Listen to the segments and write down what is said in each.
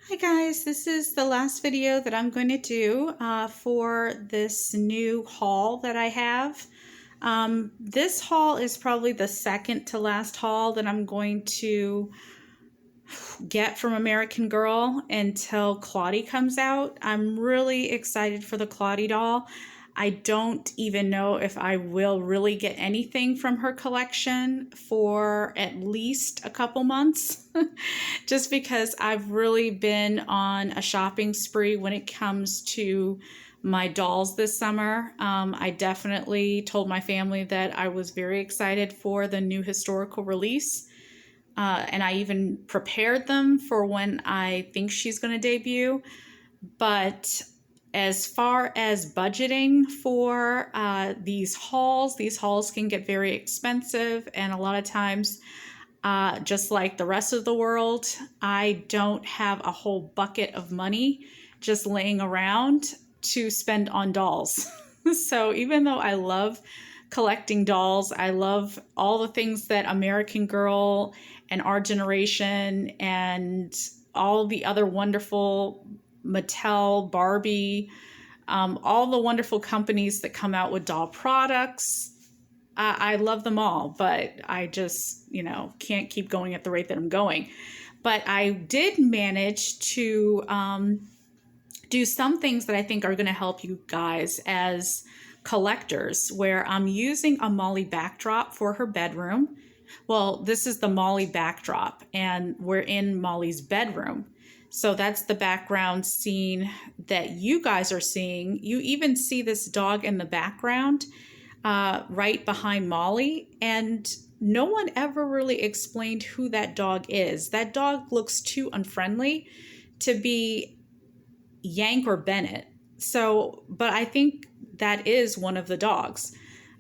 Hi guys, this is the last video that I'm going to do for this new haul that I have. This haul is probably the second to last haul that I'm going to get from American Girl until Claudie comes out. I'm really excited for the Claudie doll. I don't even know if I will really get anything from her collection for at least a couple months, just because I've really been on a shopping spree when it comes to my dolls this summer. I definitely told my family that I was very excited for the new historical release. And I even prepared them for when I think she's going to debut. But as far as budgeting for these hauls can get very expensive, and a lot of times, just like the rest of the world, I don't have a whole bucket of money just laying around to spend on dolls. So even though I love collecting dolls, I love all the things that American Girl and Our Generation and all the other wonderful Mattel, Barbie, all the wonderful companies that come out with doll products. I love them all, but I just, can't keep going at the rate that I'm going. But I did manage to do some things that I think are going to help you guys as collectors, where I'm using a Molly backdrop for her bedroom. Well, this is the Molly backdrop, and we're in Molly's bedroom. So that's the background scene that you guys are seeing. You even see this dog in the background right behind Molly, and no one ever really explained who that dog is. That dog looks too unfriendly to be Yank or Bennett. So, but I think that is one of the dogs,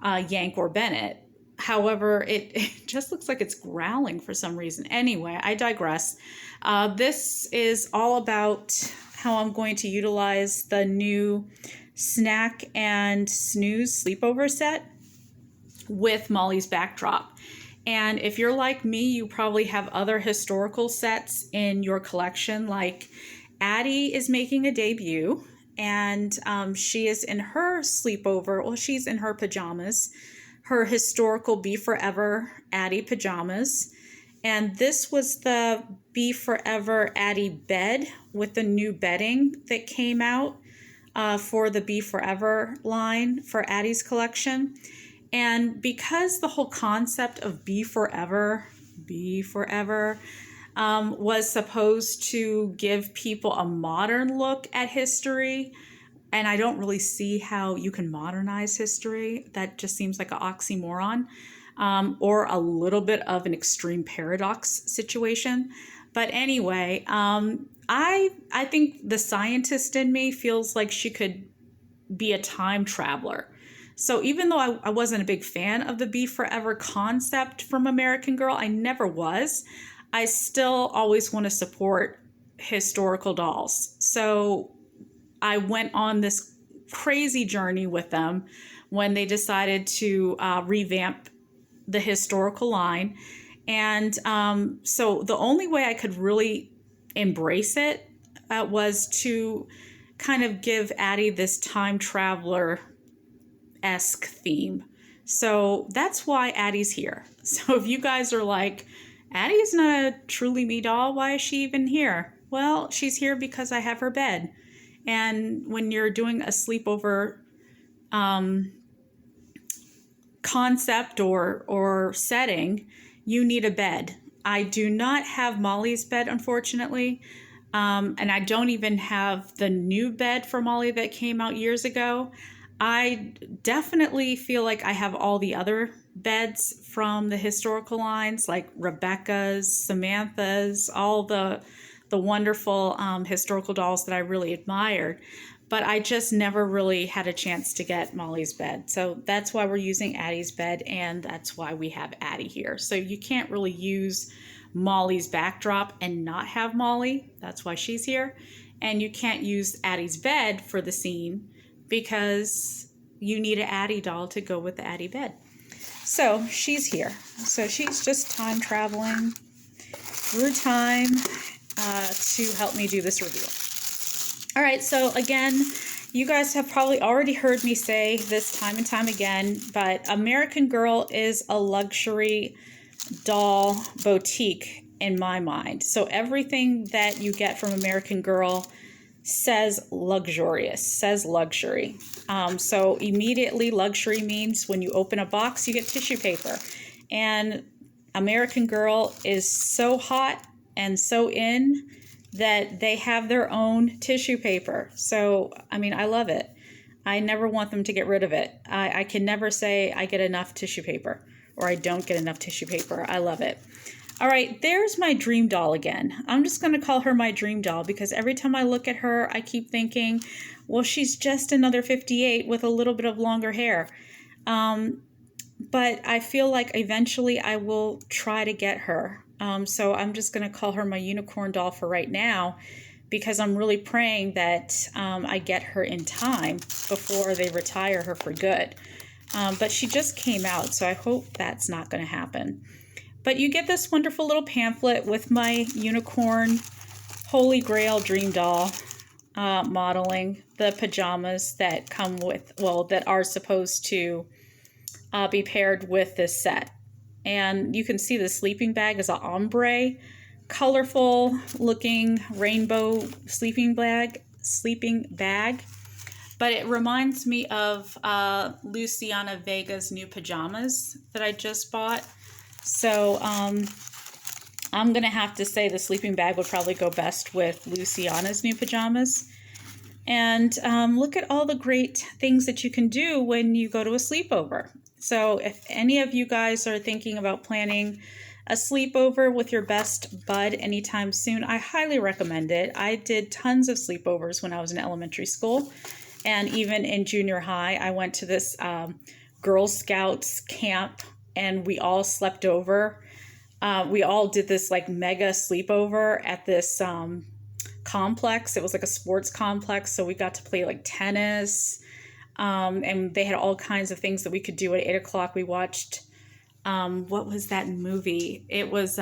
Yank or Bennett. However, it just looks like it's growling for some reason. Anyway, I digress. This is all about how I'm going to utilize the new Snack and Snooze Sleepover set with Molly's backdrop. And if you're like me, you probably have other historical sets in your collection. Like Addie is making a debut, and she is in her sleepover. Well, she's in her pajamas, her historical Be Forever Addie pajamas. And this was the Be Forever Addie bed with the new bedding that came out for the Be Forever line for Addie's collection. And because the whole concept of Be Forever, was supposed to give people a modern look at history, and I don't really see how you can modernize history. That just seems like an oxymoron, or a little bit of an extreme paradox situation. But anyway, I think the scientist in me feels like she could be a time traveler. So even though I wasn't a big fan of the Be Forever concept from American Girl, I never was, I still always want to support historical dolls. So I went on this crazy journey with them when they decided to revamp the historical line. And so the only way I could really embrace it was to kind of give Addie this time traveler-esque theme. So that's why Addie's here. So if you guys are like, Addie's not a truly me doll, why is she even here? Well, she's here because I have her bed. And when you're doing a sleepover concept or setting, you need a bed. I do not have Molly's bed, unfortunately. And I don't even have the new bed for Molly that came out years ago. I definitely feel like I have all the other beds from the historical lines, like Rebecca's, Samantha's, all the wonderful historical dolls that I really admired. But I just never really had a chance to get Molly's bed. So that's why we're using Addie's bed, and that's why we have Addie here. So you can't really use Molly's backdrop and not have Molly. That's why she's here. And you can't use Addie's bed for the scene because you need an Addie doll to go with the Addie bed. So she's here. So she's just time traveling through time to help me do this review. All right, so again, you guys have probably already heard me say this time and time again, but American Girl is a luxury doll boutique in my mind. So everything that you get from American Girl says luxurious, says luxury. So immediately luxury means when you open a box, you get tissue paper. And American Girl is so hot and so in that they have their own tissue paper. So, I mean, I love it. I never want them to get rid of it. I can never say I get enough tissue paper or I don't get enough tissue paper. I love it. All right, there's my dream doll again. I'm just going to call her my dream doll because every time I look at her, I keep thinking, well, she's just another 58 with a little bit of longer hair. But I feel like eventually I will try to get her. So I'm just going to call her my unicorn doll for right now because I'm really praying that I get her in time before they retire her for good. But she just came out, so I hope that's not going to happen. But you get this wonderful little pamphlet with my unicorn Holy Grail dream doll modeling the pajamas that come with, well, that are supposed to be paired with this set. And you can see the sleeping bag is an ombre, colorful looking rainbow sleeping bag. But it reminds me of Luciana Vega's new pajamas that I just bought. So I'm going to have to say the sleeping bag would probably go best with Luciana's new pajamas. And look at all the great things that you can do when you go to a sleepover. So if any of you guys are thinking about planning a sleepover with your best bud anytime soon, I highly recommend it. I did tons of sleepovers when I was in elementary school. And even in junior high, I went to this Girl Scouts camp and we all slept over. We all did this like mega sleepover at this complex. It was like a sports complex. So we got to play like tennis. And they had all kinds of things that we could do at 8 o'clock. We watched, what was that movie? It was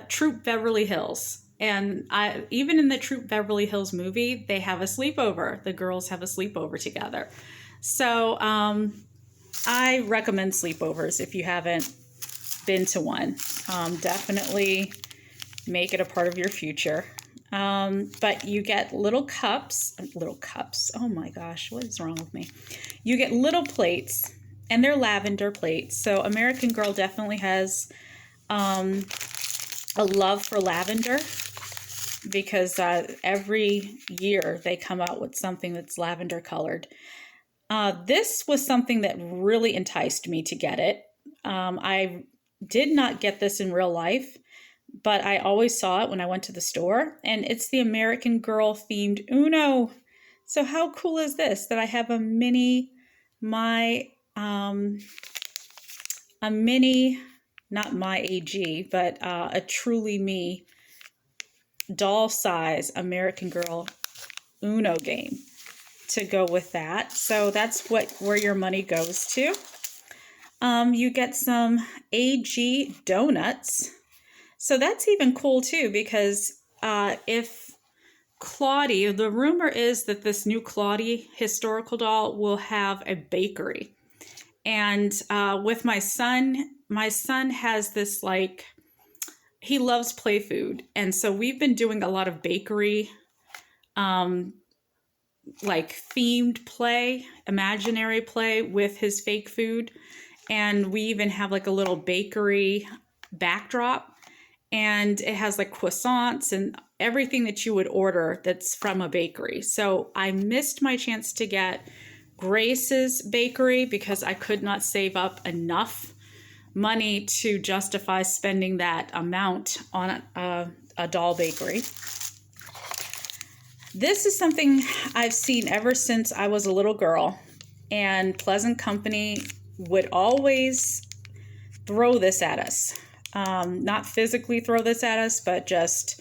Troop Beverly Hills. And even in the Troop Beverly Hills movie, they have a sleepover. The girls have a sleepover together. So I recommend sleepovers if you haven't been to one. Definitely make it a part of your future. But you get little cups. Oh my gosh, what is wrong with me? You get little plates, and they're lavender plates. So American Girl definitely has a love for lavender because every year they come out with something that's lavender colored. This was something that really enticed me to get it. I did not get this in real life, but I always saw it when I went to the store, and it's the American Girl themed Uno. So how cool is this that I have a mini, not my AG, but a truly me doll size American Girl Uno game to go with that. So that's where your money goes to. You get some AG donuts. So that's even cool too, because if Claudie, the rumor is that this new Claudie historical doll will have a bakery. And with my son has this, like, he loves play food. And so we've been doing a lot of bakery, like themed play, imaginary play with his fake food. And we even have like a little bakery backdrop. And it has like croissants and everything that you would order that's from a bakery. So I missed my chance to get Grace's bakery because I could not save up enough money to justify spending that amount on a doll bakery. This is something I've seen ever since I was a little girl, and Pleasant Company would always throw this at us. Not physically throw this at us, but just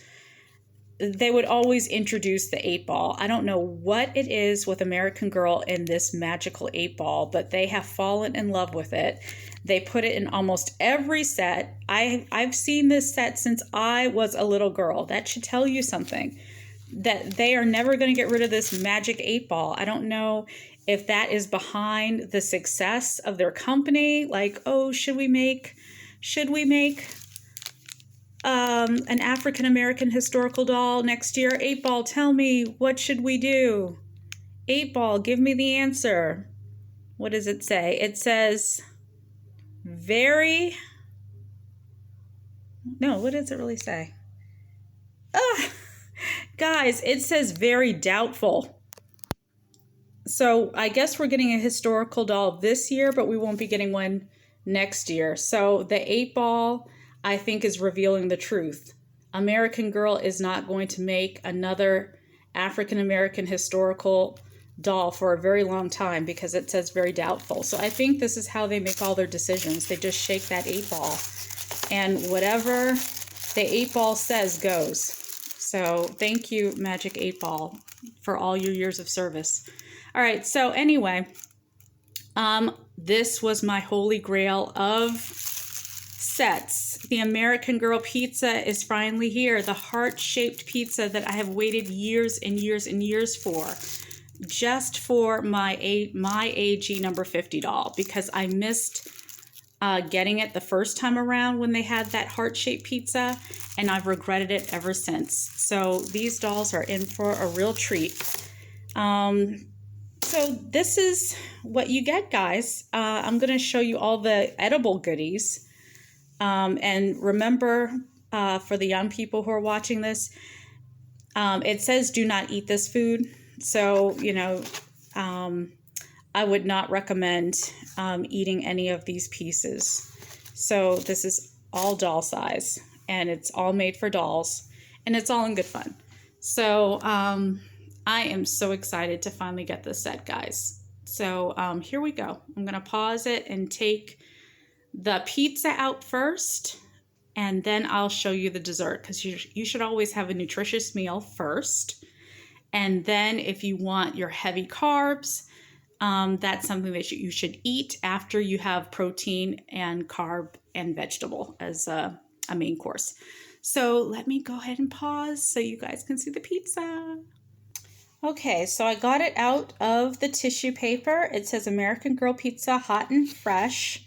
they would always introduce the 8-ball. I don't know what it is with American Girl and this magical 8-ball, but they have fallen in love with it. They put it in almost every set. I've seen this set since I was a little girl. That should tell you something. That they are never going to get rid of this magic 8-ball. I don't know if that is behind the success of their company. Like, oh, should we make an African American historical doll next year? 8-ball, tell me, what should we do? 8-ball, give me the answer. What does it say? It says what does it really say? Guys, it says very doubtful. So I guess we're getting a historical doll this year, but we won't be getting one next year. So the 8-ball, I think, is revealing the truth. American Girl is not going to make another African American historical doll for a very long time because it says very doubtful. So I think this is how they make all their decisions. They just shake that 8-ball, and whatever the 8-ball says goes. So thank you, Magic 8-ball, for all your years of service. All right, so anyway, this was my holy grail of sets. The American Girl pizza is finally here. The heart-shaped pizza that I have waited years and years and years for, just for my AG number 50 doll, because I missed getting it the first time around when they had that heart-shaped pizza, and I've regretted it ever since. So these dolls are in for a real treat. So this is what you get, guys. I'm going to show you all the edible goodies. And remember, for the young people who are watching this, it says do not eat this food. So, I would not recommend eating any of these pieces. So this is all doll size, and it's all made for dolls, and it's all in good fun. So I am so excited to finally get this set, guys. So here we go. I'm going to pause it and take the pizza out first, and then I'll show you the dessert, because you should always have a nutritious meal first. And then if you want your heavy carbs, that's something that you should eat after you have protein and carb and vegetable as a main course. So let me go ahead and pause so you guys can see the pizza. Okay, so I got it out of the tissue paper. It says American Girl Pizza, hot and fresh.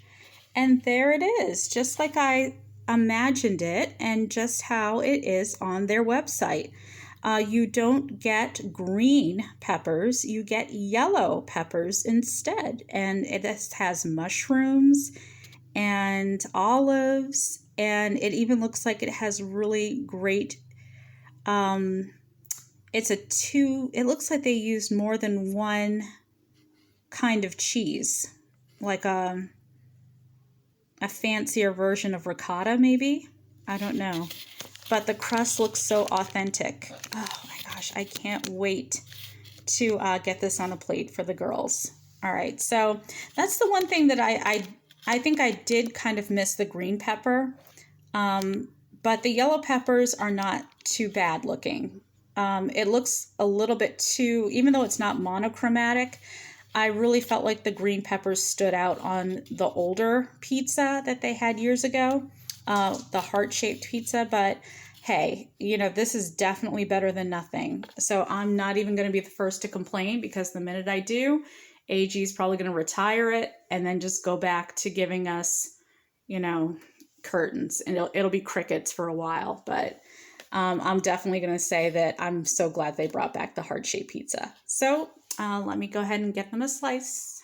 And there it is, just like I imagined it and just how it is on their website. You don't get green peppers, you get yellow peppers instead. And it has mushrooms and olives, and it even looks like it has really great, it looks like they used more than one kind of cheese, like a fancier version of ricotta, maybe? I don't know. But the crust looks so authentic. Oh my gosh, I can't wait to get this on a plate for the girls. All right, so that's the one thing that I think I did kind of miss, the green pepper. But the yellow peppers are not too bad looking. It looks a little bit too, even though it's not monochromatic, I really felt like the green peppers stood out on the older pizza that they had years ago, the heart-shaped pizza. But hey, this is definitely better than nothing. So I'm not even going to be the first to complain, because the minute I do, AG is probably going to retire it and then just go back to giving us, curtains, and it'll be crickets for a while. But I'm definitely going to say that I'm so glad they brought back the heart-shaped pizza. So let me go ahead and get them a slice.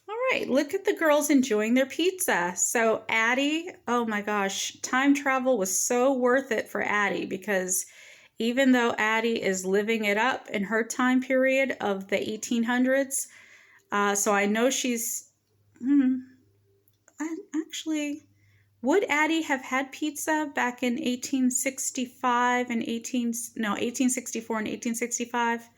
All right, look at the girls enjoying their pizza. So Addie, oh my gosh, time travel was so worth it for Addie, because even though Addie is living it up in her time period of the 1800s, so I know she's, actually, would Addie have had pizza back in 1865 and 1864 and 1865?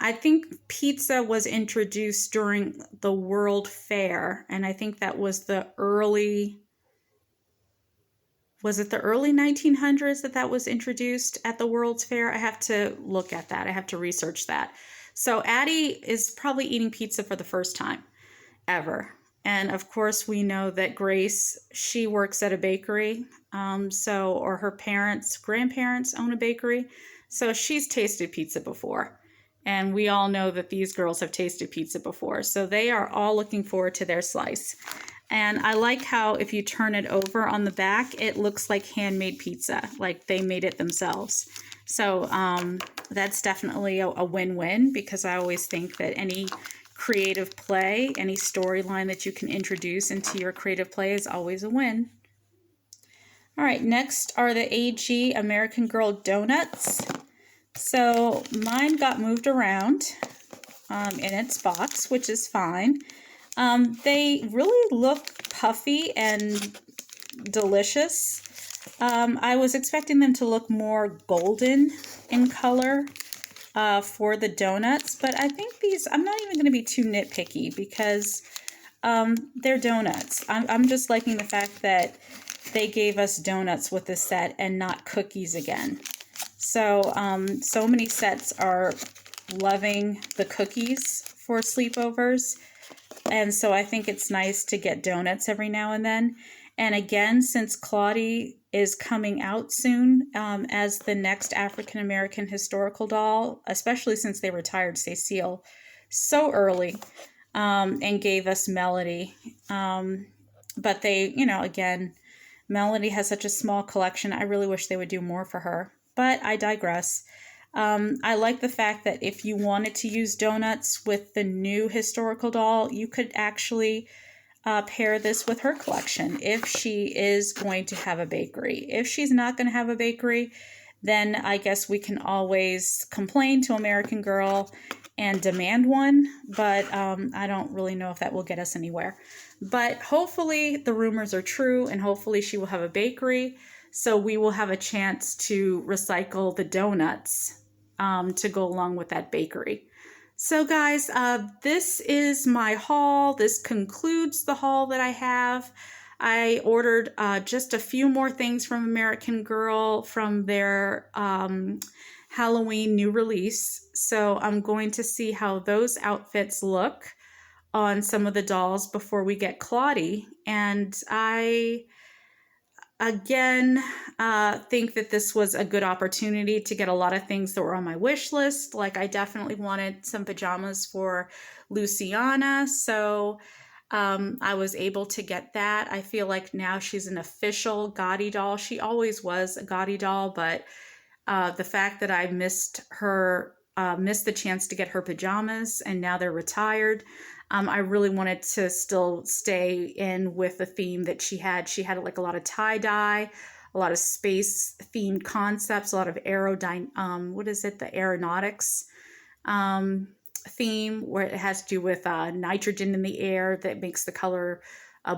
I think pizza was introduced during the World Fair, and I think that was the early 1900s that was introduced at the World's Fair? I have to look at that. I have to research that. So Addie is probably eating pizza for the first time ever. And of course, we know that Grace, she works at a bakery. Or her parents, grandparents own a bakery. So she's tasted pizza before. And we all know that these girls have tasted pizza before. So they are all looking forward to their slice. And I like how if you turn it over on the back, it looks like handmade pizza, like they made it themselves. So that's definitely a win-win, because I always think that any creative play, any storyline that you can introduce into your creative play is always a win. All right, next are the AG American Girl donuts. So mine got moved around in its box, which is fine. They really look puffy and delicious. I was expecting them to look more golden in color for the donuts, but I think these, I'm not even going to be too nitpicky, because they're donuts. I'm just liking the fact that they gave us donuts with this set and not cookies again. So many sets are loving the cookies for sleepovers. And so I think it's nice to get donuts every now and then. And again, since Claudie is coming out soon as the next African-American historical doll, especially since they retired Cecile so early and gave us Melody. But they, again, Melody has such a small collection. I really wish they would do more for her. But I digress. I like the fact that if you wanted to use donuts with the new historical doll, you could actually pair this with her collection if she is going to have a bakery. If she's not going to have a bakery, then I guess we can always complain to American Girl and demand one, but I don't really know if that will get us anywhere. But hopefully the rumors are true, and hopefully she will have a bakery, so we will have a chance to recycle the donuts to go along with that bakery. So guys, this is my haul. This concludes the haul that I have. I ordered just a few more things from American Girl from their Halloween new release. So I'm going to see how those outfits look on some of the dolls before we get Claudie. And I, again, think that this was a good opportunity to get a lot of things that were on my wish list. Like, I definitely wanted some pajamas for Luciana, so I was able to get that. I feel like now she's an official Gotti doll. She always was a Gotti doll, but the fact that I missed the chance to get her pajamas, and now they're retired. I really wanted to still stay in with the theme that she had. She had like a lot of tie-dye, a lot of space-themed concepts, a lot of the aeronautics theme, where it has to do with nitrogen in the air that makes the color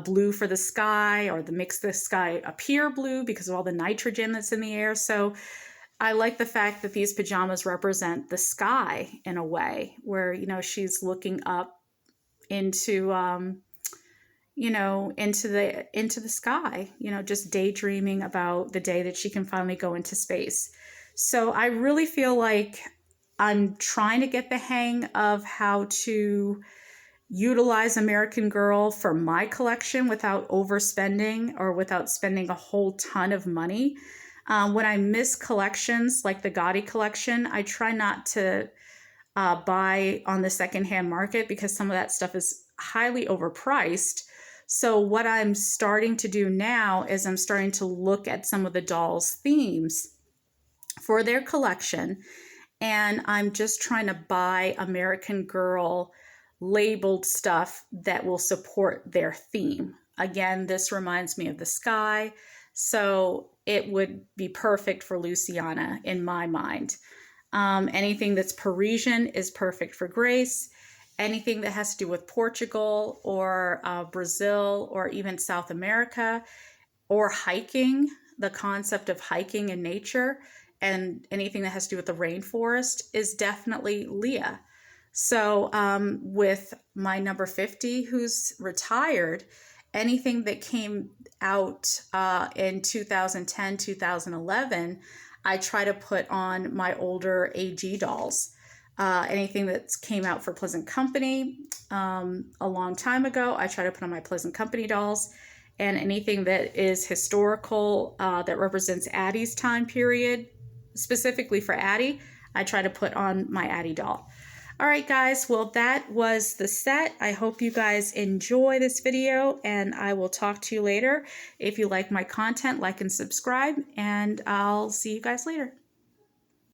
blue for the sky, or that makes the sky appear blue because of all the nitrogen that's in the air. So I like the fact that these pajamas represent the sky in a way, where, she's looking up into into the sky, just daydreaming about the day that she can finally go into space. So I really feel like I'm trying to get the hang of how to utilize American Girl for my collection without overspending or without spending a whole ton of money. When I miss collections like the Gotti collection, I try not to buy on the secondhand market, because some of that stuff is highly overpriced. So what I'm starting to do now is I'm starting to look at some of the dolls' themes for their collection, and I'm just trying to buy American Girl labeled stuff that will support their theme. Again, this reminds me of the sky, so it would be perfect for Luciana in my mind. Anything that's Parisian is perfect for Grace. Anything that has to do with Portugal or Brazil or even South America, or hiking, the concept of hiking in nature, and anything that has to do with the rainforest is definitely Leah. So with my number 50, who's retired, anything that came out in 2010, 2011, I try to put on my older AG dolls. Anything that came out for Pleasant Company a long time ago, I try to put on my Pleasant Company dolls. And anything that is historical that represents Addie's time period, specifically for Addie, I try to put on my Addie doll. All right, guys, well, that was the set. I hope you guys enjoy this video, and I will talk to you later. If you like my content, like and subscribe, and I'll see you guys later.